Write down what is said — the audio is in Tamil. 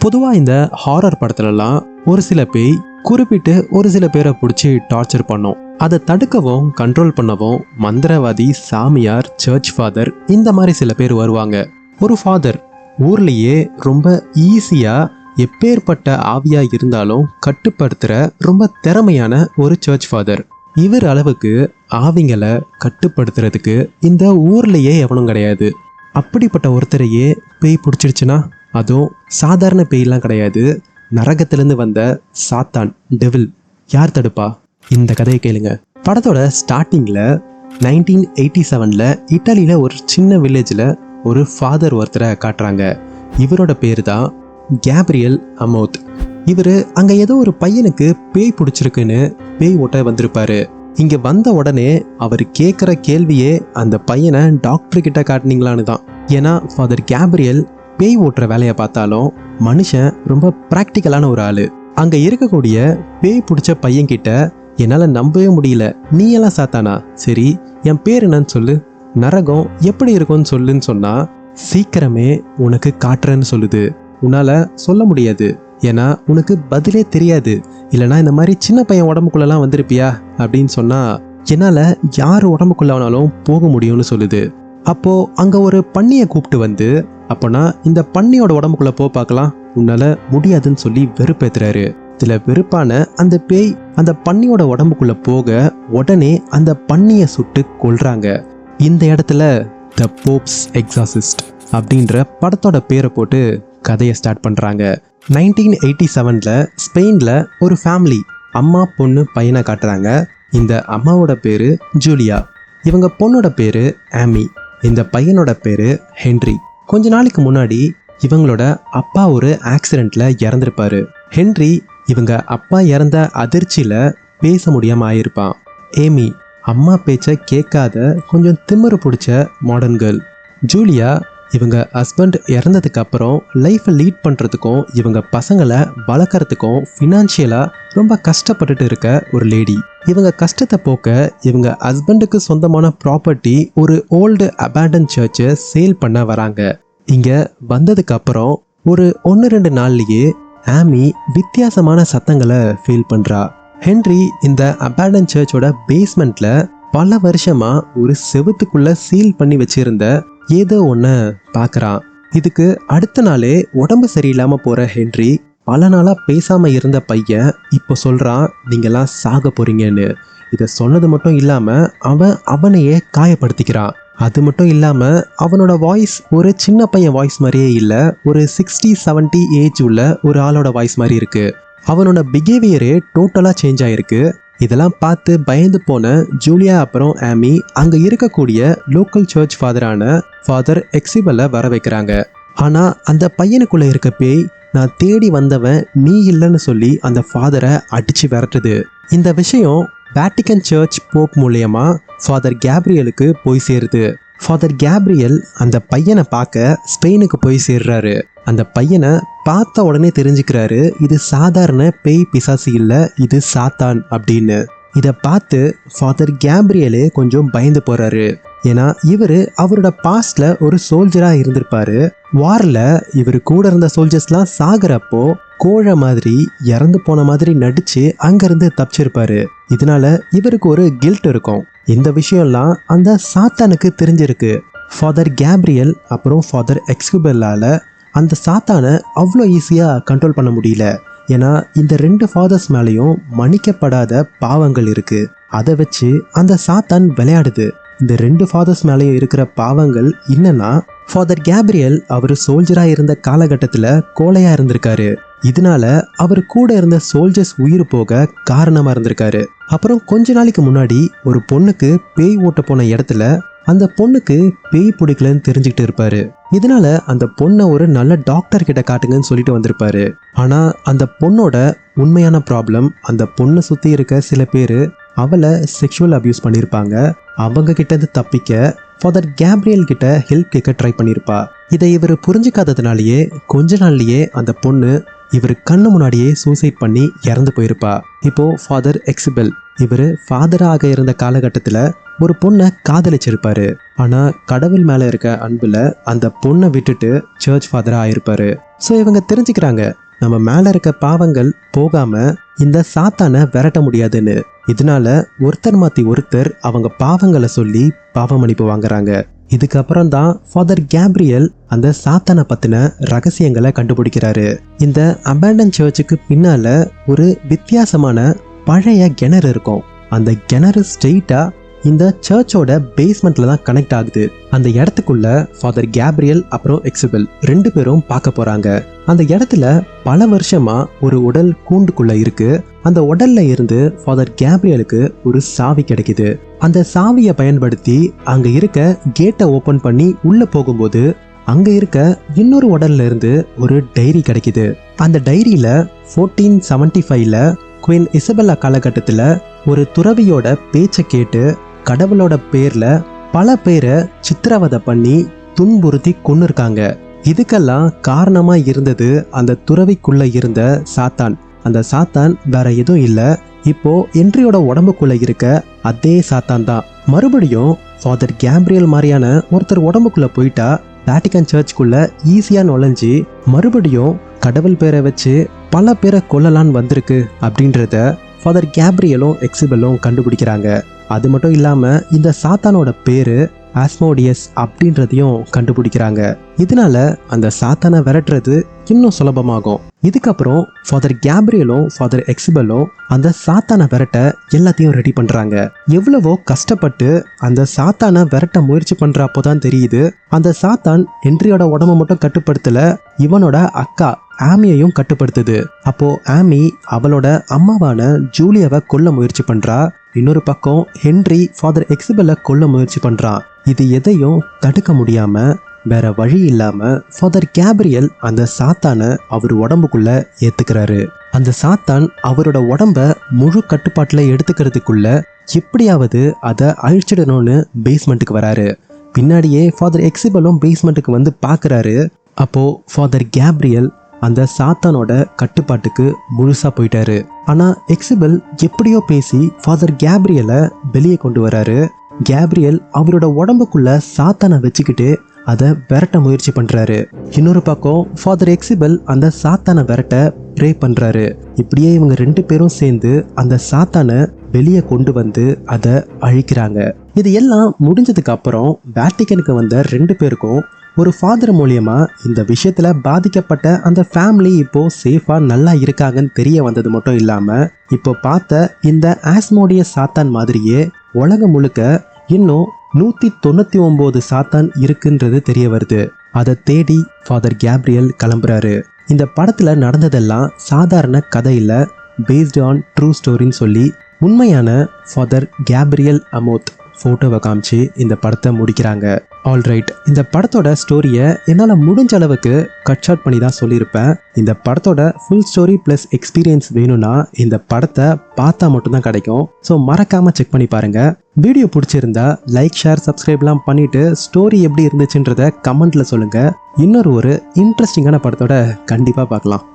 பொதுவாக இந்த ஹாரர் படத்துலலாம் ஒரு சில பேய் குறிப்பிட்டு ஒரு சில பேரை பிடிச்சி டார்ச்சர் பண்ணும். அதை தடுக்கவும் கண்ட்ரோல் பண்ணவும் மந்திரவாதி, சாமியார், சர்ச் ஃபாதர் இந்த மாதிரி சில பேர் வருவாங்க. ஒரு ஃபாதர் ஊர்லேயே ரொம்ப ஈஸியாக எப்பேற்பட்ட ஆவியா இருந்தாலும் கட்டுப்படுத்துகிற ரொம்ப திறமையான ஒரு சர்ச் ஃபாதர். இவர் அளவுக்கு ஆவிங்களை கட்டுப்படுத்துறதுக்கு இந்த ஊர்லேயே எவனும் கிடையாது. அப்படிப்பட்ட ஒருத்தரையே பேய் பிடிச்சிருச்சுன்னா அதுவும் சாதாரண பேய்லாம் கிடையாது, நரகத்திலேருந்து வந்த சாத்தான், டெவில். யார் தடுப்பா? இந்த கதையை கேளுங்க. படத்தோட ஸ்டார்டிங்கில் 1987 இட்டாலியில் ஒரு சின்ன வில்லேஜில் ஒரு ஃபாதர் ஒருத்தரை காட்டுறாங்க. இவரோட பேர் தான் கேப்ரியல் அமோத். இவர் அங்கே ஏதோ ஒரு பையனுக்கு பேய் பிடிச்சிருக்குன்னு பேய் ஓட்ட வந்திருப்பாரு. இங்கே வந்த உடனே அவர் கேட்குற கேள்வியே அந்த பையனை டாக்டர் கிட்ட காட்டினீங்களான்னு தான். ஏன்னா ஃபாதர் கேப்ரியல் பேய் ஓட்டுற வேலையை பார்த்தாலும் மனுஷன் ரொம்ப ப்ராக்டிக்கலான ஒரு ஆள். அங்கே இருக்கக்கூடிய பேய் பிடிச்ச பையன்கிட்ட என்னால் நம்பவே முடியல, நீ எல்லாம் சாத்தானா? சரி, என் பேர் என்னன்னு சொல்லு, நரகம் எப்படி இருக்கும்னு சொல்லுன்னு சொன்னா சீக்கிரமே உனக்கு காட்டுறேன்னு சொல்லுது. உன்னால் சொல்ல முடியாது, ஏன்னா உனக்கு பதிலே தெரியாது. இல்லைனா இந்த மாதிரி சின்ன பையன் உடம்புக்குள்ளெல்லாம் வந்திருப்பியா அப்படின்னு சொன்னால் என்னால் யார் உடம்புக்குள்ள வேணாலும் போக முடியும்னு சொல்லுது. அப்போது அங்கே ஒரு பன்னியை கூப்பிட்டு வந்து, அப்போனா இந்த பன்னியோட உடம்புக்குள்ளே பார்க்கலாம், உன்னால் முடியாதுன்னு சொல்லி வெறுப்பேற்றுறாரு. இதில் வெறுப்பான அந்த பேய் அந்த பன்னியோட உடம்புக்குள்ளே போக உடனே அந்த பன்னியை சுட்டு கொல்றாங்க. இந்த இடத்துல த போப்ஸ் எக்ஸாசிஸ்ட் அப்படின்ற படத்தோட பேரை போட்டு கதையை ஸ்டார்ட் பண்ணுறாங்க. 1987 ஸ்பெயினில் ஒரு ஃபேமிலி, அம்மா, பொண்ணு, பையனை காட்டுறாங்க. இந்த அம்மாவோட பேர் ஜூலியா, இவங்க பொண்ணோட பேர் ஆமி, இந்த பையனோட பேர் ஹென்றி. கொஞ்ச நாளைக்கு முன்னாடி இவங்களோட அப்பா ஒரு ஆக்சிடெண்ட்ல இறந்துருப்பாரு. ஹென்றி இவங்க அப்பா இறந்த அதிர்ச்சியில பேச முடியாம ஆயிருப்பான். ஏமி அம்மா பேச்சை கேட்காத கொஞ்சம் திமிரு பிடிச்ச மாடர்ன் கேர்ள். ஜூலியா இவங்க ஹஸ்பண்ட் இறந்ததுக்கு அப்புறம் லைஃப்பை லீட் பண்ணுறதுக்கும் இவங்க பசங்களை வளர்க்குறதுக்கும் ஃபினான்ஷியலாக ரொம்ப கஷ்டப்பட்டுட்டு இருக்க ஒரு லேடி. இவங்க கஷ்டத்தை போக்க இவங்க ஹஸ்பண்டுக்கு சொந்தமான ப்ராப்பர்ட்டி ஒரு ஓல்டு அபேண்டன் சர்ச்சை சேல் பண்ண வராங்க. இங்கே வந்ததுக்கு அப்புறம் ஒரு 1-2 நாள்லேயே ஆமி வித்தியாசமான சத்தங்களை ஃபீல் பண்ணுறா. ஹென்றி இந்த அபேண்டன் சர்ச்சோட பேஸ்மெண்ட்ல பல வருஷமா ஒரு செவுத்துக்குள்ள சீல் பண்ணி வச்சிருந்த ஏதோ ஒன்று பார்க்குறான். இதுக்கு அடுத்த நாளே உடம்பு சரியில்லாமல் போகிற ஹென்றி பல நாளாக பேசாமல் இருந்த பையன் இப்போ சொல்கிறான், நீங்கள்லாம் சாக போகிறீங்கன்னு. இதை சொன்னது மட்டும் இல்லாமல் அவனையே காயப்படுத்திக்கிறான். அது மட்டும் இல்லாமல் அவனோட வாய்ஸ் ஒரு சின்ன பையன் வாய்ஸ் மாதிரியே இல்லை, ஒரு 60-70 ஏஜ் உள்ள ஒரு ஆளோட வாய்ஸ் மாதிரி இருக்குது. அவனோட பிஹேவியரே டோட்டலாக சேஞ்ச் ஆகிருக்கு. இதெல்லாம் பார்த்து பயந்து போன ஜூலியா அப்புறம் ஆமி அங்கே இருக்கக்கூடிய லோக்கல் சர்ச் ஃபாதரான ஃபாதர் எக்ஸிபலை வர வைக்கிறாங்க. ஆனால் அந்த பையனுக்குள்ளே இருக்க பேய் நான் தேடி வந்தவன் நீ இல்லைன்னு சொல்லி அந்த ஃபாதரை அடித்து விரட்டுது. இந்த விஷயம் வேட்டிக்கன் சர்ச் போப் மூலயமா ஃபாதர் கேப்ரியலுக்கு போய் சேருது. ஃபாதர் கேப்ரியல் அந்த பையனை பார்க்க ஸ்பெயினுக்கு போய் சேர்றாரு. அந்த பையனை பார்த்த உடனே தெரிஞ்சுக்கிறாரு, இது சாதாரண பேய் பிசாசு இல்லை, இது சாத்தான் அப்படின்னு. இதை பார்த்து ஃபாதர் கேப்ரியலே கொஞ்சம் பயந்து போறாரு. ஏன்னா இவர் அவரோட பாஸ்ட்ல ஒரு சோல்ஜராக இருந்திருப்பாரு. வாரில் இவர் கூட இருந்த சோல்ஜர்ஸ்லாம் சாகிறப்போ கோழை மாதிரி இறந்து போன மாதிரி நடிச்சு அங்கிருந்து தப்பிச்சிருப்பாரு. இதனால இவருக்கு ஒரு கில்ட் இருக்கும். இந்த விஷயம்லாம் அந்த சாத்தானுக்கு தெரிஞ்சிருக்கு. ஃபாதர் கேப்ரியல் அப்புறம் ஃபாதர் எக்ஸிபலால அந்த சாத்தானை அவ்வளோ ஈஸியாக கண்ட்ரோல் பண்ண முடியல. ஏன்னா இந்த 2 ஃபாதர்ஸ் மேலேயும் மன்னிக்கப்படாத பாவங்கள் இருக்கு. அதை வச்சு அந்த சாத்தான் விளையாடுது. இந்த 2 ஃபாதர்ஸ் மேலேயும் இருக்கிற பாவங்கள் என்னன்னா, ஃபாதர் கேப்ரியல் அவர் சோல்ஜராக இருந்த காலகட்டத்தில் கோழையாக இருந்திருக்காரு. இதனால அவர் கூட இருந்த சோல்ஜர்ஸ் உயிர் போக காரணமாக இருந்திருக்காரு. அப்புறம் கொஞ்ச நாளைக்கு முன்னாடி ஒரு பொண்ணுக்கு பேய் ஓட்ட போன இடத்துல அந்த பொண்ணுக்கு பேய் பிடிக்கலன்னு தெரிஞ்சுக்கிட்டு இருப்பாரு. இதனால அந்த பொண்ணை ஒரு நல்ல டாக்டர் கிட்ட காட்டுங்கன்னு சொல்லிட்டு வந்திருப்பாரு. ஆனா அந்த பொண்ணோட உண்மையான ப்ராப்ளம், அந்த பொண்ணை சுத்தி இருக்க சில பேர் அவளை செக்ஷுவல் அபியூஸ் பண்ணியிருப்பாங்க. அவங்க கிட்ட இருந்து தப்பிக்க ஃபாதர் கேப்ரியல் கிட்ட ஹெல்ப் கேட்க ட்ரை பண்ணியிருப்பா. இதை இவர் புரிஞ்சுக்காததுனாலேயே கொஞ்ச நாள்லயே அந்த பொண்ணு இவர் கண்ணு முன்னாடியே சூசைட் பண்ணி இறந்து போயிருப்பா. இப்போ ஃபாதர் எக்ஸிபல் இவர் ஃபாதராக இருந்த காலகட்டத்தில் ஒரு பொண்ணை காதலிச்சிருப்பாரு. ஆனா கடவுள் மேல இருக்க அன்புல அந்த பொண்ணை விட்டுட்டு சர்ச் ஃபாதரா ஆயிருப்பாரு. ஸோ இவங்க தெரிஞ்சுக்கிறாங்க, நம்ம மேல இருக்க பாவங்கள் போகாம இந்த சாத்தானை விரட்ட முடியாதுன்னு. இதனால ஒருத்தர் மாத்தி ஒருத்தர் அவங்க பாவங்களை சொல்லி பாவ மன்னிப்பு வாங்குறாங்க. இதுக்கப்புறம் தான் ஃபாதர் கேப்ரியல் அந்த சாத்தானை பத்தின ரகசியங்களை கண்டுபிடிக்கிறாரு. இந்த அபேண்டன் சர்ச்சுக்கு பின்னால ஒரு வித்தியாசமான பழைய கிணறு இருக்கும். அந்த கிணறு ஸ்ட்ரெயிட்டா இந்த சர்ச்சோட பேஸ்மெண்ட்ல தான் கனெக்ட் ஆகுது. அந்த இடத்துக்குள்ள ஃபாதர் கேப்ரியல் அப்புறம் எக்ஸிபெல் 2 பேரும் பார்க்க போறாங்க. அந்த இடத்துல பல வருஷமா ஒரு உடல் கூண்டுக்குள்ள இருக்கு. அந்த உடல்ல இருந்து ஃபாதர் கேப்ரியலுக்கு ஒரு சாவி கிடைக்குது. அந்த சாவியை பயன்படுத்தி அங்க இருக்க கேட்டை ஓபன் பண்ணி உள்ள போகும்போது அங்க இருக்க இன்னொரு உடல்ல இருந்து ஒரு டைரி கிடைக்குது. அந்த டைரியில 1475ல குவீன் இசபெல்லா காலகட்டத்துல ஒரு துறவியோட பேச்சை கேட்டு கடவுளோட பேர்ல பல பேரை சித்திரவதை பண்ணி துன்புறுத்தி கொன்னிருக்காங்க. இதுக்கெல்லாம் காரணமா இருந்தது அந்த துறவிக்குள்ள இருந்த சாத்தான். அந்த சாத்தான் வேற எதுவும் இல்ல, இப்போ ஹென்ரியோட உடம்புக்குள்ள இருக்க அதே சாத்தான் தான். மறுபடியும் ஃபாதர் கேப்ரியல் மாதிரியான ஒருத்தர் உடம்புக்குள்ள போயிட்டா வேட்டிகன் சர்ச்சுக்குள்ள ஈஸியா நுழைஞ்சி மறுபடியும் கடவுள் பேரை வச்சு பல பேரை கொல்லலான்னு வந்திருக்கு அப்படின்றத ஃபாதர் கேப்ரியலும் எக்ஸிபெலும் கண்டுபிடிக்கிறாங்க. அது மட்டும் இல்லாம இந்த சாத்தானோட பேரு ஆஸ்மோடியஸ் அப்படின்றதையும் கண்டுபிடிக்கிறாங்க. இதனால அந்த சாத்தானை விரட்டுறது இன்னும் சுலபமாகும். இதுக்கப்புறம் ஃபாதர் கேப்ரியலும் ஃபாதர் எக்ஸிபெலும் அந்த சாத்தானை விரட்ட எல்லாத்தையும் ரெடி பண்றாங்க. எவ்வளவோ கஷ்டப்பட்டு அந்த சாத்தானை விரட்ட முயற்சி பண்றப்போதான் தெரியுது அந்த சாத்தான் ஹென்ரியோட உடம்ப மட்டும் கட்டுப்படுத்தல, இவனோட அக்கா ஆமியையும் கட்டுப்படுத்துது. அப்போ ஆமி அவளோட அம்மாவான ஜூலியாவை கொல்ல முயற்சி பண்றா. இன்னொரு பக்கம் ஹென்றி ஃபாதர் எக்ஸிபெல்ல கொல்ல முயற்சி பண்றான். இது எதையும் தடுக்க முடியாம வேற வழி இல்லாம ஃபாதர் கேப்ரியல் அந்த சாத்தானை அவர் உடம்புக்குள்ள ஏத்துக்கிறாரு. அந்த சாத்தான் அவரோட உடம்ப முழு கட்டுப்பாட்டுல எடுத்துக்கிறதுக்குள்ள எப்படியாவது அதை அழிச்சிடணும்னு பேஸ்மெண்ட்டுக்கு வராரு. பின்னாடியே ஃபாதர் எக்ஸிபெலும் பேஸ்மெண்ட்டுக்கு வந்து பாக்குறாரு. அப்போ ஃபாதர் கேப்ரியல் அந்த சாத்தானோட கட்டுப்பாட்டுக்கு முழுசா போயிட்டாரு. ஆனா எக்ஸிபெல் எப்படியோ பேசி ஃபாதர் கேப்ரியலை வெளியே கொண்டு வராரு. கேப்ரியல் அவரோட உடம்புக்குள்ள சாத்தானை வச்சுக்கிட்டு அதை விரட்ட முயற்சி பண்றாரு. இன்னொரு பக்கம் ஃபாதர் எக்ஸிபெல் அந்த சாத்தானை விரட்ட ப்ரே பண்றாரு. இப்படியே இவங்க 2 பேரும் சேர்ந்து அந்த சாத்தானை வெளியே கொண்டு வந்து அதை அழிக்கிறாங்க. இது எல்லாம் முடிஞ்சதுக்கு அப்புறம் வேட்டிகனுக்கு வந்த 2 பேருக்கும் ஒரு ஃபாதர் மூலியமா இந்த விஷயத்துல பாதிக்கப்பட்ட அந்த ஃபேமிலி இப்போ சேஃபா நல்லா இருக்காங்கன்னு தெரிய வந்தது மட்டும் இல்லாம இப்போ பார்த்த இந்த ஆஸ்மோடியஸ் சாத்தான் மாதிரியே உலகம் முழுக்க இன்னும் 199 சாத்தான் இருக்குன்றது தெரிய வருது. அதை தேடி ஃபாதர் கேப்ரியல் கிளம்புறாரு. இந்த படத்துல நடந்ததெல்லாம் சாதாரண கதை இல்ல, பேஸ்ட் ஆன் ட்ரூ ஸ்டோரின்னு சொல்லி உண்மையான ஃபாதர் கேப்ரியல் அமோத் ஃபோட்டோவை காமிச்சு இந்த படத்தை முடிக்கிறாங்க. ஆல்ரைட், இந்த படத்தோட ஸ்டோரியை என்னால் முடிஞ்ச அளவுக்கு கட் ஷார்ட் பண்ணி தான் சொல்லியிருப்பேன். இந்த படத்தோட ஃபுல் ஸ்டோரி ப்ளஸ் எக்ஸ்பீரியன்ஸ் வேணும்னா இந்த படத்தை பார்த்தா மட்டும்தான் கிடைக்கும். ஸோ மறக்காமல் செக் பண்ணி பாருங்கள். வீடியோ பிடிச்சிருந்தா லைக், ஷேர், சப்ஸ்கிரைப்லாம் பண்ணிவிட்டு ஸ்டோரி எப்படி இருந்துச்சுன்றத கமெண்ட்டில் சொல்லுங்கள். இன்னொரு இன்ட்ரெஸ்டிங்கான படத்தோட கண்டிப்பாக பார்க்கலாம்.